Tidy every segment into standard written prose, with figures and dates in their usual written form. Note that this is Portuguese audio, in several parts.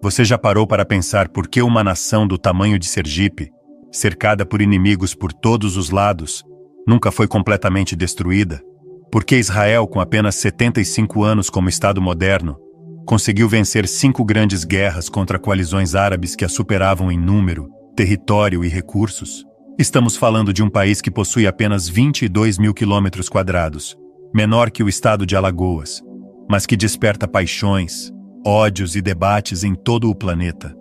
Você já parou para pensar por que uma nação do tamanho de Sergipe, cercada por inimigos por todos os lados, nunca foi completamente destruída? Por que Israel, com apenas 75 anos como Estado moderno, conseguiu vencer 5 grandes guerras contra coalizões árabes que a superavam em número, território e recursos? Estamos falando de um país que possui apenas 22 mil quilômetros quadrados, menor que o estado de Alagoas, mas que desperta paixões, ódios e debates em todo o planeta.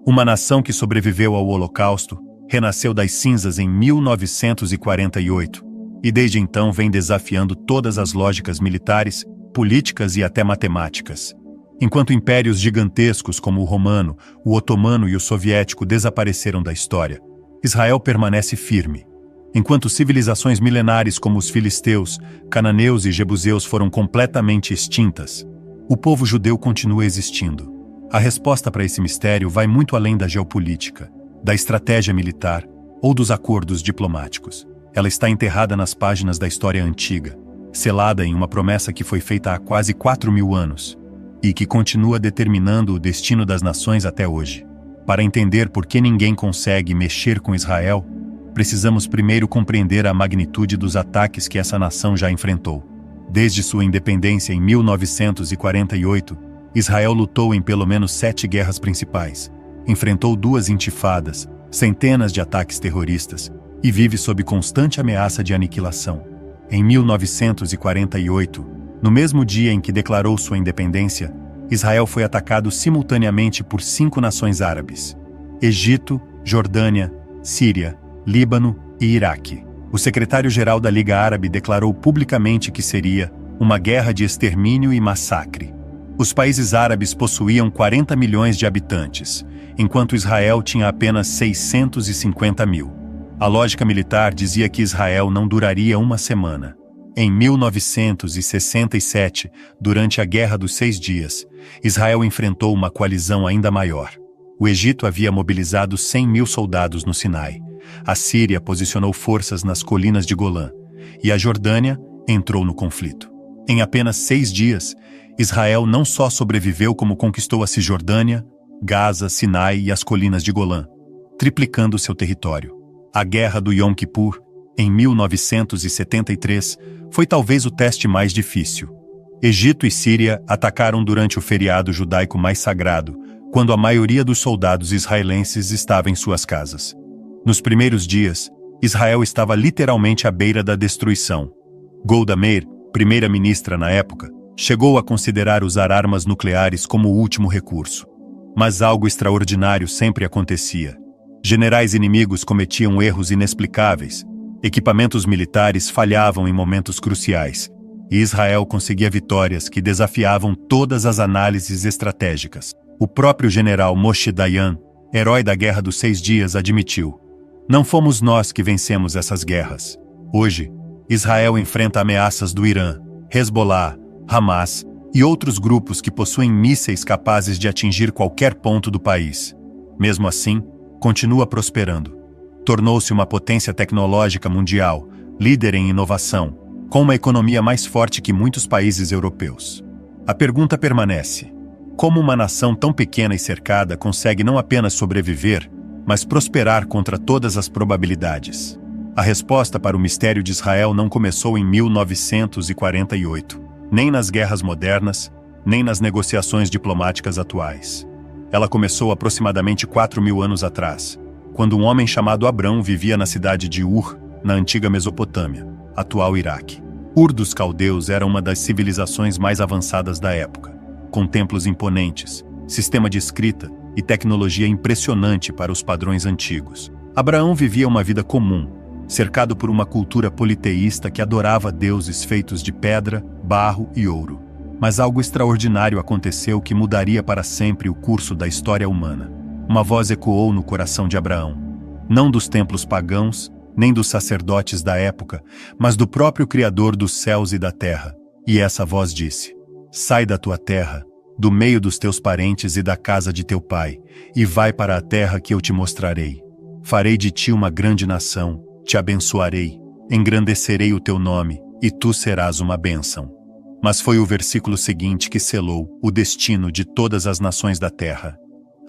Uma nação que sobreviveu ao Holocausto, renasceu das cinzas em 1948 e desde então vem desafiando todas as lógicas militares, políticas e até matemáticas. Enquanto impérios gigantescos como o romano, o otomano e o soviético desapareceram da história, Israel permanece firme. Enquanto civilizações milenares como os filisteus, cananeus e jebuseus foram completamente extintas, o povo judeu continua existindo. A resposta para esse mistério vai muito além da geopolítica, da estratégia militar ou dos acordos diplomáticos. Ela está enterrada nas páginas da história antiga, selada em uma promessa que foi feita há quase 4.000 anos e que continua determinando o destino das nações até hoje. Para entender por que ninguém consegue mexer com Israel, precisamos primeiro compreender a magnitude dos ataques que essa nação já enfrentou. Desde sua independência em 1948, Israel lutou em pelo menos 7 guerras principais, enfrentou 2 intifadas, centenas de ataques terroristas e vive sob constante ameaça de aniquilação. Em 1948, no mesmo dia em que declarou sua independência, Israel foi atacado simultaneamente por 5 nações árabes: Egito, Jordânia, Síria, Líbano e Iraque. O secretário-geral da Liga Árabe declarou publicamente que seria uma guerra de extermínio e massacre. Os países árabes possuíam 40 milhões de habitantes, enquanto Israel tinha apenas 650 mil. A lógica militar dizia que Israel não duraria uma semana. Em 1967, durante a Guerra dos 6 Dias, Israel enfrentou uma coalizão ainda maior. O Egito havia mobilizado 100 mil soldados no Sinai. A Síria posicionou forças nas colinas de Golã, e a Jordânia entrou no conflito. Em apenas 6 dias, Israel não só sobreviveu como conquistou a Cisjordânia, Gaza, Sinai e as colinas de Golã, triplicando seu território. A Guerra do Yom Kippur, em 1973, foi talvez o teste mais difícil. Egito e Síria atacaram durante o feriado judaico mais sagrado, quando a maioria dos soldados israelenses estava em suas casas. Nos primeiros dias, Israel estava literalmente à beira da destruição. Golda Meir, primeira-ministra na época, chegou a considerar usar armas nucleares como o último recurso. Mas algo extraordinário sempre acontecia. Generais inimigos cometiam erros inexplicáveis, equipamentos militares falhavam em momentos cruciais, e Israel conseguia vitórias que desafiavam todas as análises estratégicas. O próprio general Moshe Dayan, herói da Guerra dos 6 Dias, admitiu: "Não fomos nós que vencemos essas guerras." Hoje, Israel enfrenta ameaças do Irã, Hezbollah, Hamas e outros grupos que possuem mísseis capazes de atingir qualquer ponto do país. Mesmo assim, continua prosperando. Tornou-se uma potência tecnológica mundial, líder em inovação, com uma economia mais forte que muitos países europeus. A pergunta permanece: como uma nação tão pequena e cercada consegue não apenas sobreviver, mas prosperar contra todas as probabilidades? A resposta para o mistério de Israel não começou em 1948, nem nas guerras modernas, nem nas negociações diplomáticas atuais. Ela começou aproximadamente 4.000 anos atrás, quando um homem chamado Abrão vivia na cidade de Ur, na antiga Mesopotâmia, atual Iraque. Ur dos caldeus era uma das civilizações mais avançadas da época, com templos imponentes, sistema de escrita e tecnologia impressionante para os padrões antigos. Abraão vivia uma vida comum, cercado por uma cultura politeísta que adorava deuses feitos de pedra, barro e ouro. Mas algo extraordinário aconteceu que mudaria para sempre o curso da história humana. Uma voz ecoou no coração de Abraão, não dos templos pagãos, nem dos sacerdotes da época, mas do próprio Criador dos céus e da terra. E essa voz disse: "Sai da tua terra, do meio dos teus parentes e da casa de teu pai, e vai para a terra que eu te mostrarei. Farei de ti uma grande nação, te abençoarei, engrandecerei o teu nome, e tu serás uma bênção." Mas foi o versículo seguinte que selou o destino de todas as nações da terra.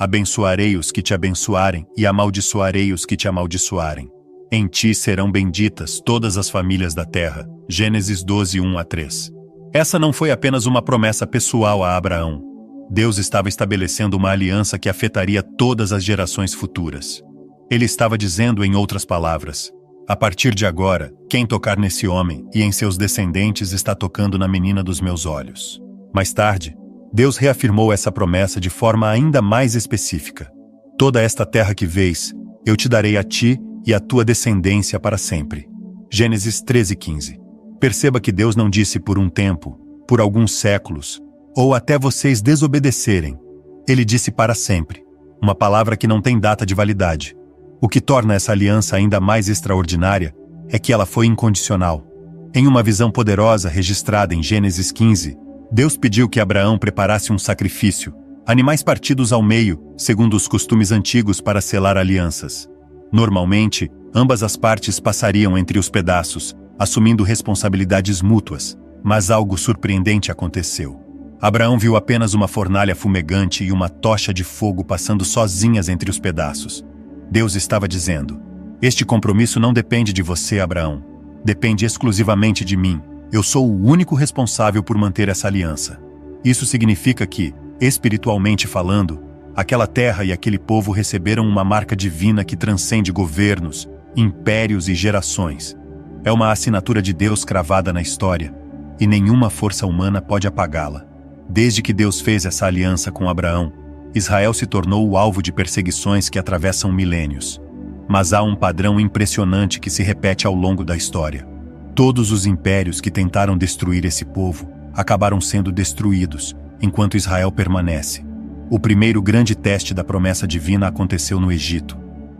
Abençoarei os que te abençoarem e amaldiçoarei os que te amaldiçoarem. Em ti serão benditas todas as famílias da terra. Gênesis 12, 1-3. Essa não foi apenas uma promessa pessoal a Abraão. Deus estava estabelecendo uma aliança que afetaria todas as gerações futuras. Ele estava dizendo, em outras palavras, a partir de agora, quem tocar nesse homem e em seus descendentes está tocando na menina dos meus olhos. Mais tarde, Deus reafirmou essa promessa de forma ainda mais específica. Toda esta terra que vês, eu te darei a ti e à tua descendência para sempre. Gênesis 13:15. Perceba que Deus não disse por um tempo, por alguns séculos, ou até vocês desobedecerem. Ele disse para sempre, uma palavra que não tem data de validade. O que torna essa aliança ainda mais extraordinária é que ela foi incondicional. Em uma visão poderosa registrada em Gênesis 15, Deus pediu que Abraão preparasse um sacrifício, animais partidos ao meio, segundo os costumes antigos para selar alianças. Normalmente, ambas as partes passariam entre os pedaços, assumindo responsabilidades mútuas, mas algo surpreendente aconteceu. Abraão viu apenas uma fornalha fumegante e uma tocha de fogo passando sozinhas entre os pedaços. Deus estava dizendo: este compromisso não depende de você, Abraão. Depende exclusivamente de mim. Eu sou o único responsável por manter essa aliança. Isso significa que, espiritualmente falando, aquela terra e aquele povo receberam uma marca divina que transcende governos, impérios e gerações. É uma assinatura de Deus cravada na história, e nenhuma força humana pode apagá-la. Desde que Deus fez essa aliança com Abraão, Israel se tornou o alvo de perseguições que atravessam milênios. Mas há um padrão impressionante que se repete ao longo da história. Todos os impérios que tentaram destruir esse povo acabaram sendo destruídos, enquanto Israel permanece. O primeiro grande teste da promessa divina aconteceu no Egito.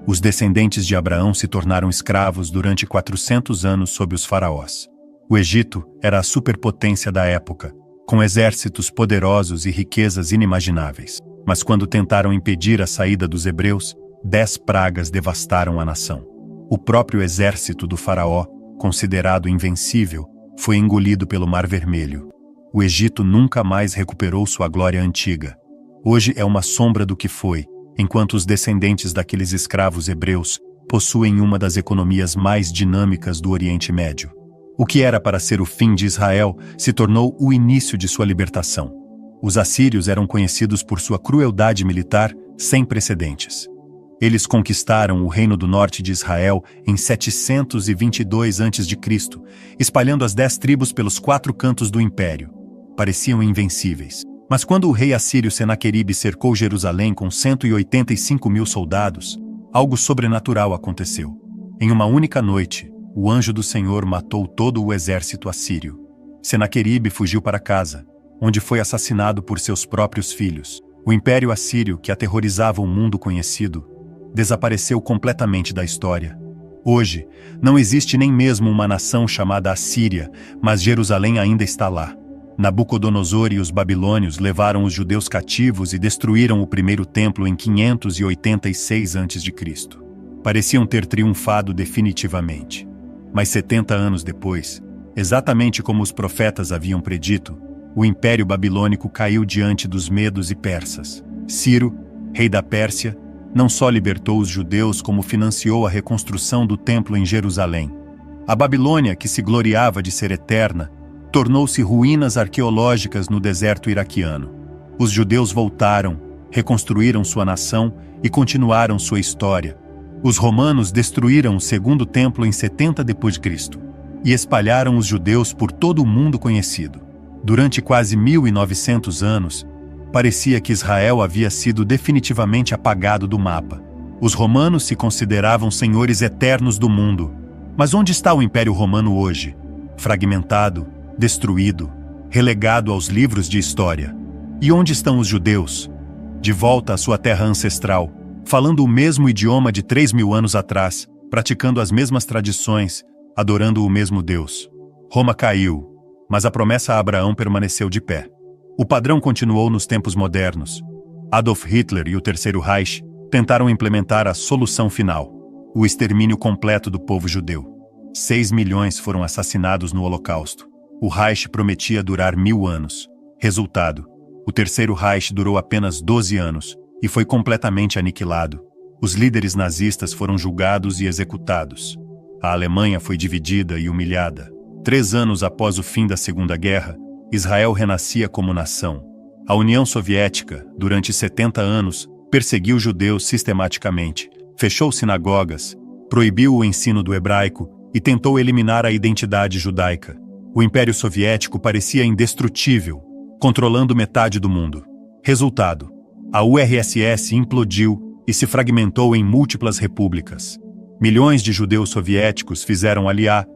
Os descendentes de Abraão se tornaram escravos durante 400 anos sob os faraós. O Egito era a superpotência da época, com exércitos poderosos e riquezas inimagináveis. Mas quando tentaram impedir a saída dos hebreus, 10 pragas devastaram a nação. O próprio exército do faraó, considerado invencível, foi engolido pelo Mar Vermelho. O Egito nunca mais recuperou sua glória antiga. Hoje é uma sombra do que foi, enquanto os descendentes daqueles escravos hebreus possuem uma das economias mais dinâmicas do Oriente Médio. O que era para ser o fim de Israel se tornou o início de sua libertação. Os assírios eram conhecidos por sua crueldade militar sem precedentes. Eles conquistaram o reino do norte de Israel em 722 a.C., espalhando as 10 tribos pelos 4 cantos do império. Pareciam invencíveis. Mas quando o rei assírio Senaqueribe cercou Jerusalém com 185.000 soldados, algo sobrenatural aconteceu. Em uma única noite, o anjo do Senhor matou todo o exército assírio. Senaqueribe fugiu para casa, onde foi assassinado por seus próprios filhos. O império assírio, que aterrorizava o mundo conhecido, desapareceu completamente da história. Hoje, não existe nem mesmo uma nação chamada Assíria, mas Jerusalém ainda está lá. Nabucodonosor e os babilônios levaram os judeus cativos e destruíram o primeiro templo em 586 a.C. Pareciam ter triunfado definitivamente. Mas 70 anos depois, exatamente como os profetas haviam predito, o Império Babilônico caiu diante dos medos e persas. Ciro, rei da Pérsia, não só libertou os judeus como financiou a reconstrução do templo em Jerusalém. A Babilônia, que se gloriava de ser eterna, tornou-se ruínas arqueológicas no deserto iraquiano. Os judeus voltaram, reconstruíram sua nação e continuaram sua história. Os romanos destruíram o segundo templo em 70 d.C. e espalharam os judeus por todo o mundo conhecido. Durante quase 1900 anos, parecia que Israel havia sido definitivamente apagado do mapa. Os romanos se consideravam senhores eternos do mundo. Mas onde está o Império Romano hoje? Fragmentado, destruído, relegado aos livros de história. E onde estão os judeus? De volta à sua terra ancestral, falando o mesmo idioma de 3.000 anos atrás, praticando as mesmas tradições, adorando o mesmo Deus. Roma caiu, mas a promessa a Abraão permaneceu de pé. O padrão continuou nos tempos modernos. Adolf Hitler e o Terceiro Reich tentaram implementar a solução final, o extermínio completo do povo judeu. 6 milhões foram assassinados no Holocausto. O Reich prometia durar 1000 anos. Resultado: o Terceiro Reich durou apenas 12 anos, e foi completamente aniquilado. Os líderes nazistas foram julgados e executados. A Alemanha foi dividida e humilhada. 3 anos após o fim da Segunda Guerra, Israel renascia como nação. A União Soviética, durante 70 anos, perseguiu judeus sistematicamente, fechou sinagogas, proibiu o ensino do hebraico e tentou eliminar a identidade judaica. O Império Soviético parecia indestrutível, controlando metade do mundo. Resultado: a URSS implodiu e se fragmentou em múltiplas repúblicas. Milhões de judeus soviéticos fizeram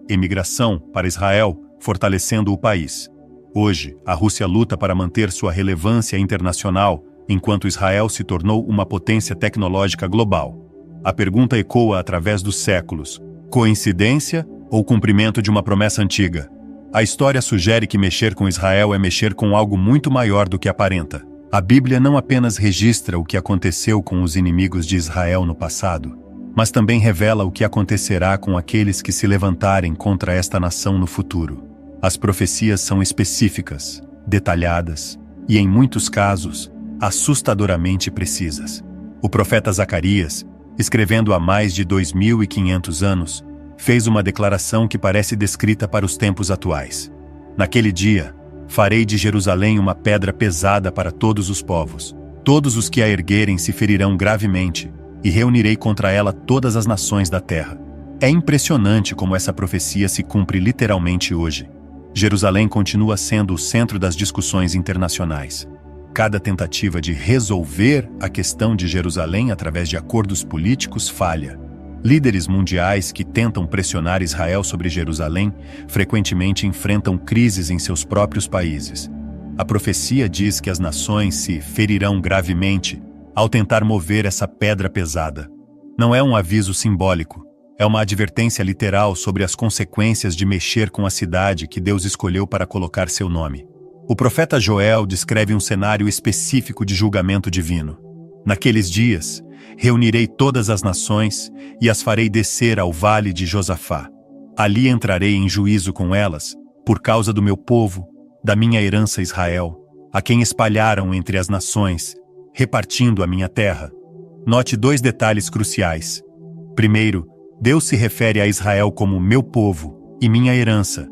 emigração para Israel, fortalecendo o país. Hoje, a Rússia luta para manter sua relevância internacional, enquanto Israel se tornou uma potência tecnológica global. A pergunta ecoa através dos séculos: coincidência ou cumprimento de uma promessa antiga? A história sugere que mexer com Israel é mexer com algo muito maior do que aparenta. A Bíblia não apenas registra o que aconteceu com os inimigos de Israel no passado, mas também revela o que acontecerá com aqueles que se levantarem contra esta nação no futuro. As profecias são específicas, detalhadas e, em muitos casos, assustadoramente precisas. O profeta Zacarias, escrevendo há mais de 2.500 anos, fez uma declaração que parece descrita para os tempos atuais. Naquele dia, farei de Jerusalém uma pedra pesada para todos os povos. Todos os que a erguerem se ferirão gravemente, e reunirei contra ela todas as nações da terra. É impressionante como essa profecia se cumpre literalmente hoje. Jerusalém continua sendo o centro das discussões internacionais. Cada tentativa de resolver a questão de Jerusalém através de acordos políticos falha. Líderes mundiais que tentam pressionar Israel sobre Jerusalém frequentemente enfrentam crises em seus próprios países. A profecia diz que as nações se ferirão gravemente ao tentar mover essa pedra pesada. Não é um aviso simbólico, é uma advertência literal sobre as consequências de mexer com a cidade que Deus escolheu para colocar seu nome. O profeta Joel descreve um cenário específico de julgamento divino. Naqueles dias, reunirei todas as nações e as farei descer ao vale de Josafá. Ali entrarei em juízo com elas, por causa do meu povo, da minha herança Israel, a quem espalharam entre as nações, repartindo a minha terra. Note 2 detalhes cruciais. Primeiro, Deus se refere a Israel como meu povo e minha herança,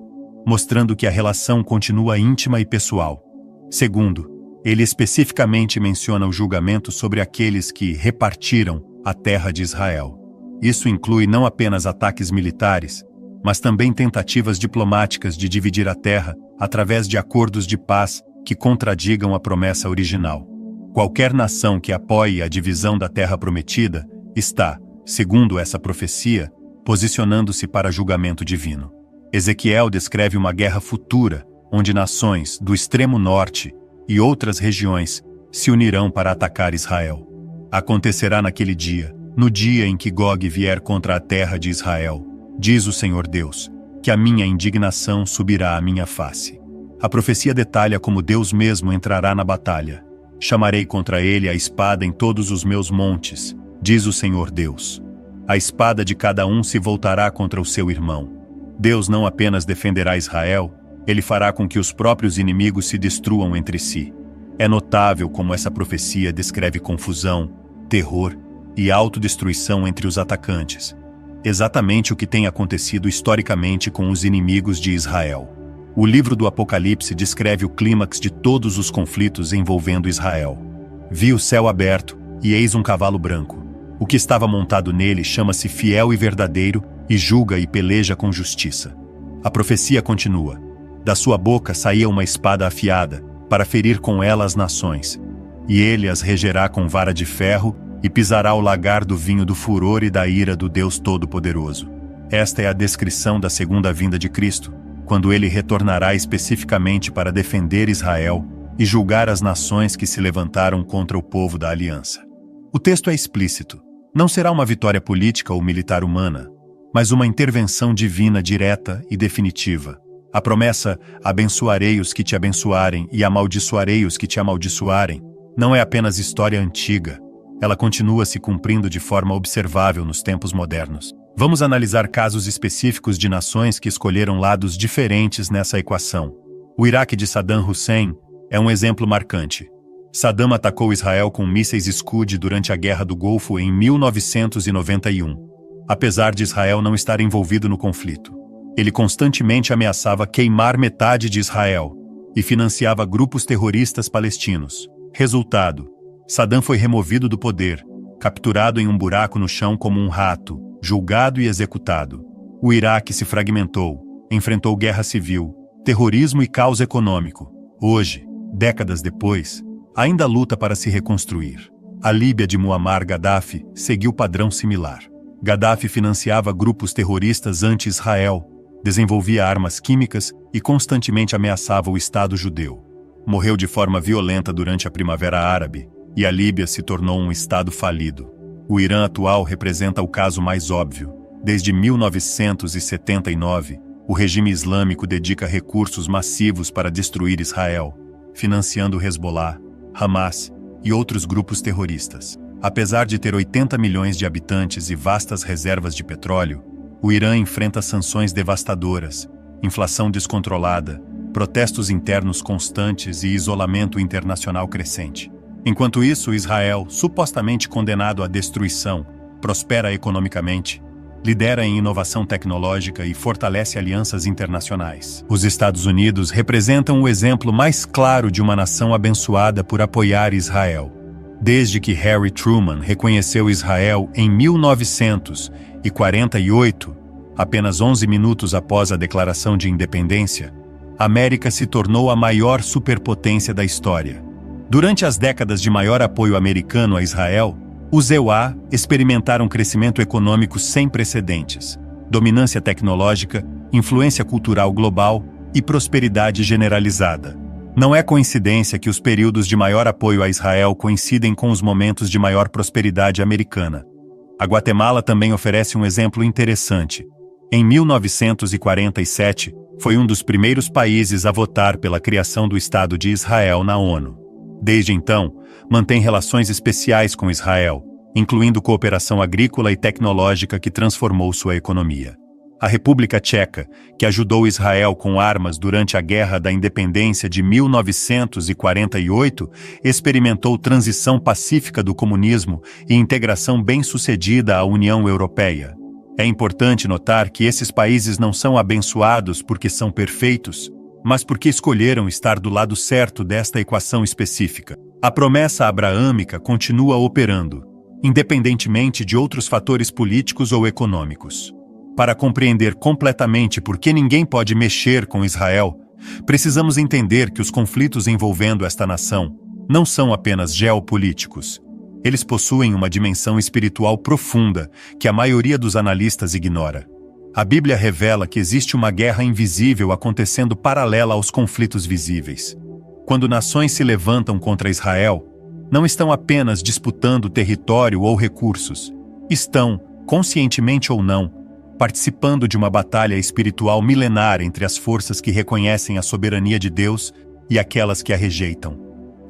mostrando que a relação continua íntima e pessoal. Segundo, ele especificamente menciona o julgamento sobre aqueles que repartiram a terra de Israel. Isso inclui não apenas ataques militares, mas também tentativas diplomáticas de dividir a terra através de acordos de paz que contradigam a promessa original. Qualquer nação que apoie a divisão da terra prometida está, segundo essa profecia, posicionando-se para julgamento divino. Ezequiel descreve uma guerra futura, onde nações do extremo norte e outras regiões se unirão para atacar Israel. Acontecerá naquele dia, no dia em que Gog vier contra a terra de Israel, diz o Senhor Deus, que a minha indignação subirá à minha face. A profecia detalha como Deus mesmo entrará na batalha. Chamarei contra ele a espada em todos os meus montes, diz o Senhor Deus. A espada de cada um se voltará contra o seu irmão. Deus não apenas defenderá Israel, ele fará com que os próprios inimigos se destruam entre si. É notável como essa profecia descreve confusão, terror e autodestruição entre os atacantes. Exatamente o que tem acontecido historicamente com os inimigos de Israel. O livro do Apocalipse descreve o clímax de todos os conflitos envolvendo Israel. Vi o céu aberto, e eis um cavalo branco. O que estava montado nele chama-se Fiel e Verdadeiro, e julga e peleja com justiça. A profecia continua. Da sua boca saía uma espada afiada, para ferir com ela as nações. E ele as regerá com vara de ferro, e pisará o lagar do vinho do furor e da ira do Deus Todo-Poderoso. Esta é a descrição da segunda vinda de Cristo, quando ele retornará especificamente para defender Israel e julgar as nações que se levantaram contra o povo da aliança. O texto é explícito. Não será uma vitória política ou militar humana, mas uma intervenção divina direta e definitiva. A promessa, abençoarei os que te abençoarem e amaldiçoarei os que te amaldiçoarem, não é apenas história antiga. Ela continua se cumprindo de forma observável nos tempos modernos. Vamos analisar casos específicos de nações que escolheram lados diferentes nessa equação. O Iraque de Saddam Hussein é um exemplo marcante. Saddam atacou Israel com mísseis Scud durante a Guerra do Golfo em 1991. Apesar de Israel não estar envolvido no conflito, ele constantemente ameaçava queimar metade de Israel e financiava grupos terroristas palestinos. Resultado: Saddam foi removido do poder, capturado em um buraco no chão como um rato, julgado e executado. O Iraque se fragmentou, enfrentou guerra civil, terrorismo e caos econômico. Hoje, décadas depois, ainda luta para se reconstruir. A Líbia de Muammar Gaddafi seguiu padrão similar. Gaddafi financiava grupos terroristas anti-Israel, desenvolvia armas químicas e constantemente ameaçava o Estado judeu. Morreu de forma violenta durante a Primavera Árabe, e a Líbia se tornou um Estado falido. O Irã atual representa o caso mais óbvio. Desde 1979, o regime islâmico dedica recursos massivos para destruir Israel, financiando o Hezbollah, Hamas e outros grupos terroristas. Apesar de ter 80 milhões de habitantes e vastas reservas de petróleo, o Irã enfrenta sanções devastadoras, inflação descontrolada, protestos internos constantes e isolamento internacional crescente. Enquanto isso, Israel, supostamente condenado à destruição, prospera economicamente, lidera em inovação tecnológica e fortalece alianças internacionais. Os Estados Unidos representam o exemplo mais claro de uma nação abençoada por apoiar Israel. Desde que Harry Truman reconheceu Israel em 1948, apenas 11 minutos após a declaração de independência, a América se tornou a maior superpotência da história. Durante as décadas de maior apoio americano a Israel, os EUA experimentaram crescimento econômico sem precedentes, dominância tecnológica, influência cultural global e prosperidade generalizada. Não é coincidência que os períodos de maior apoio a Israel coincidem com os momentos de maior prosperidade americana. A Guatemala também oferece um exemplo interessante. Em 1947, foi um dos primeiros países a votar pela criação do Estado de Israel na ONU. Desde então, mantém relações especiais com Israel, incluindo cooperação agrícola e tecnológica que transformou sua economia. A República Tcheca, que ajudou Israel com armas durante a Guerra da Independência de 1948, experimentou transição pacífica do comunismo e integração bem-sucedida à União Europeia. É importante notar que esses países não são abençoados porque são perfeitos, mas porque escolheram estar do lado certo desta equação específica. A promessa abraâmica continua operando, independentemente de outros fatores políticos ou econômicos. Para compreender completamente por que ninguém pode mexer com Israel, precisamos entender que os conflitos envolvendo esta nação não são apenas geopolíticos. Eles possuem uma dimensão espiritual profunda que a maioria dos analistas ignora. A Bíblia revela que existe uma guerra invisível acontecendo paralela aos conflitos visíveis. Quando nações se levantam contra Israel, não estão apenas disputando território ou recursos, estão, conscientemente ou não, participando de uma batalha espiritual milenar entre as forças que reconhecem a soberania de Deus e aquelas que a rejeitam.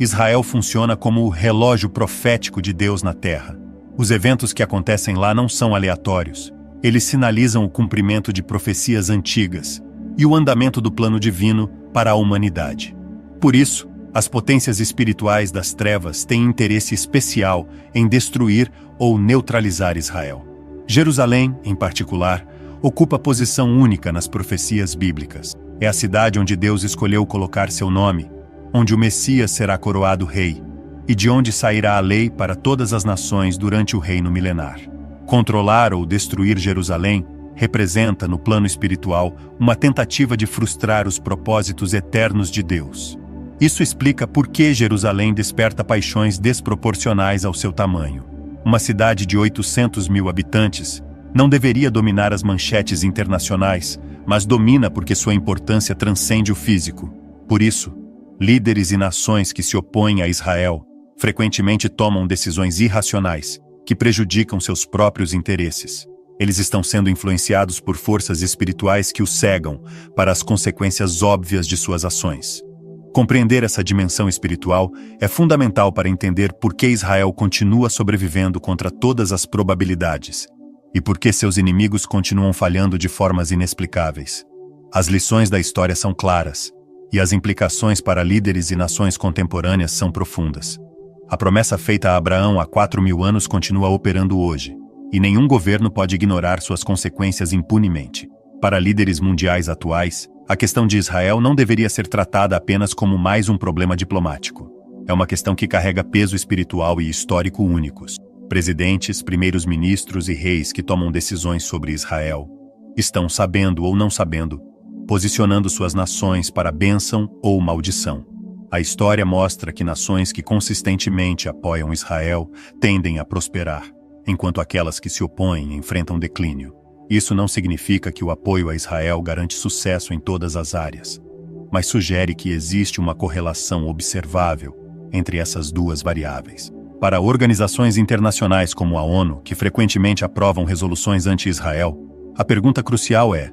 Israel funciona como o relógio profético de Deus na Terra. Os eventos que acontecem lá não são aleatórios. Eles sinalizam o cumprimento de profecias antigas e o andamento do plano divino para a humanidade. Por isso, as potências espirituais das trevas têm interesse especial em destruir ou neutralizar Israel. Jerusalém, em particular, ocupa posição única nas profecias bíblicas. É a cidade onde Deus escolheu colocar seu nome, onde o Messias será coroado rei, e de onde sairá a lei para todas as nações durante o reino milenar. Controlar ou destruir Jerusalém representa, no plano espiritual, uma tentativa de frustrar os propósitos eternos de Deus. Isso explica por que Jerusalém desperta paixões desproporcionais ao seu tamanho. Uma cidade de 800 mil habitantes não deveria dominar as manchetes internacionais, mas domina porque sua importância transcende o físico. Por isso, líderes e nações que se opõem a Israel frequentemente tomam decisões irracionais que prejudicam seus próprios interesses. Eles estão sendo influenciados por forças espirituais que os cegam para as consequências óbvias de suas ações. Compreender essa dimensão espiritual é fundamental para entender por que Israel continua sobrevivendo contra todas as probabilidades e por que seus inimigos continuam falhando de formas inexplicáveis. As lições da história são claras. e as implicações para líderes e nações contemporâneas são profundas. A promessa feita a Abraão há 4.000 anos continua operando hoje, e nenhum governo pode ignorar suas consequências impunemente. Para líderes mundiais atuais, a questão de Israel não deveria ser tratada apenas como mais um problema diplomático. É uma questão que carrega peso espiritual e histórico únicos. Presidentes, primeiros ministros e reis que tomam decisões sobre Israel estão, sabendo ou não sabendo, posicionando suas nações para bênção ou maldição. A história mostra que nações que consistentemente apoiam Israel tendem a prosperar, enquanto aquelas que se opõem enfrentam declínio. Isso não significa que o apoio a Israel garante sucesso em todas as áreas, mas sugere que existe uma correlação observável entre essas duas variáveis. Para organizações internacionais como a ONU, que frequentemente aprovam resoluções anti-Israel, a pergunta crucial é: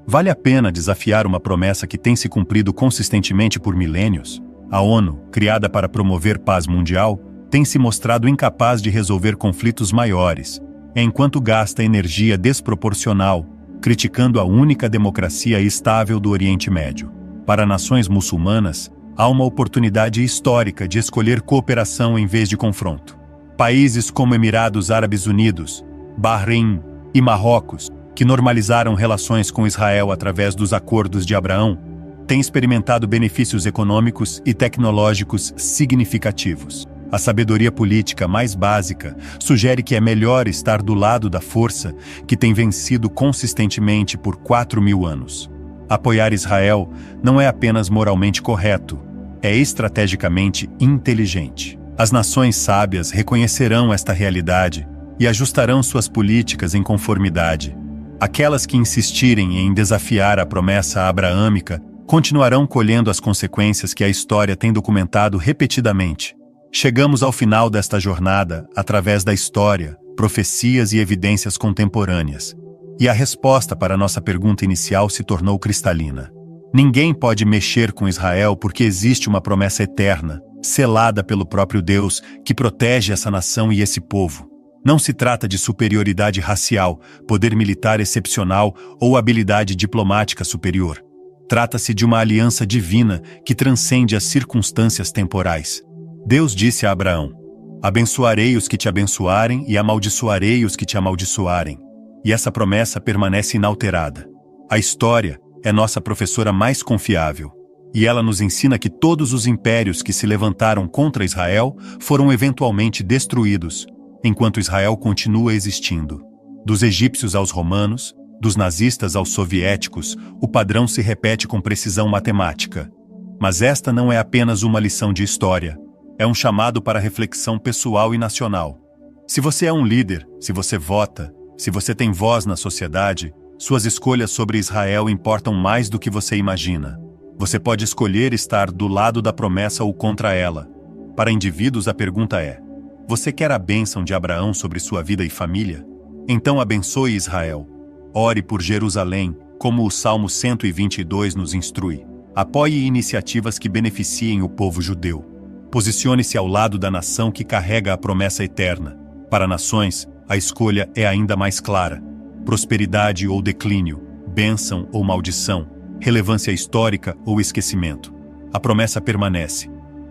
vale a pena desafiar uma promessa que tem se cumprido consistentemente por milênios? A ONU, criada para promover paz mundial, tem se mostrado incapaz de resolver conflitos maiores, enquanto gasta energia desproporcional, criticando a única democracia estável do Oriente Médio. Para nações muçulmanas, há uma oportunidade histórica de escolher cooperação em vez de confronto. Países como Emirados Árabes Unidos, Bahrein e Marrocos, que normalizaram relações com Israel através dos Acordos de Abraão, têm experimentado benefícios econômicos e tecnológicos significativos. A sabedoria política mais básica sugere que é melhor estar do lado da força que tem vencido consistentemente por 4.000 anos. Apoiar Israel não é apenas moralmente correto, é estrategicamente inteligente. As nações sábias reconhecerão esta realidade e ajustarão suas políticas em conformidade. Aquelas que insistirem em desafiar a promessa abraâmica continuarão colhendo as consequências que a história tem documentado repetidamente. Chegamos ao final desta jornada através da história, profecias e evidências contemporâneas. E a resposta para nossa pergunta inicial se tornou cristalina. Ninguém pode mexer com Israel porque existe uma promessa eterna, selada pelo próprio Deus, que protege essa nação e esse povo. Não se trata de superioridade racial, poder militar excepcional ou habilidade diplomática superior. Trata-se de uma aliança divina que transcende as circunstâncias temporais. Deus disse a Abraão: abençoarei os que te abençoarem e amaldiçoarei os que te amaldiçoarem. E essa promessa permanece inalterada. A história é nossa professora mais confiável, e ela nos ensina que todos os impérios que se levantaram contra Israel foram eventualmente destruídos, enquanto Israel continua existindo. Dos egípcios aos romanos, dos nazistas aos soviéticos, o padrão se repete com precisão matemática. Mas esta não é apenas uma lição de história. É um chamado para reflexão pessoal e nacional. Se você é um líder, se você vota, se você tem voz na sociedade, suas escolhas sobre Israel importam mais do que você imagina. Você pode escolher estar do lado da promessa ou contra ela. Para indivíduos, a pergunta é: você quer a bênção de Abraão sobre sua vida e família? Então abençoe Israel. Ore por Jerusalém, como o Salmo 122 nos instrui. Apoie iniciativas que beneficiem o povo judeu. Posicione-se ao lado da nação que carrega a promessa eterna. Para nações, a escolha é ainda mais clara: prosperidade ou declínio, bênção ou maldição, relevância histórica ou esquecimento. A promessa permanece: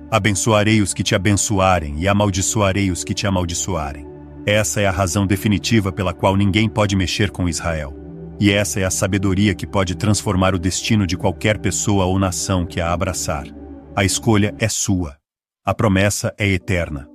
abençoarei os que te abençoarem e amaldiçoarei os que te amaldiçoarem. Essa é a razão definitiva pela qual ninguém pode mexer com Israel. E essa é a sabedoria que pode transformar o destino de qualquer pessoa ou nação que a abraçar. A escolha é sua. A promessa é eterna.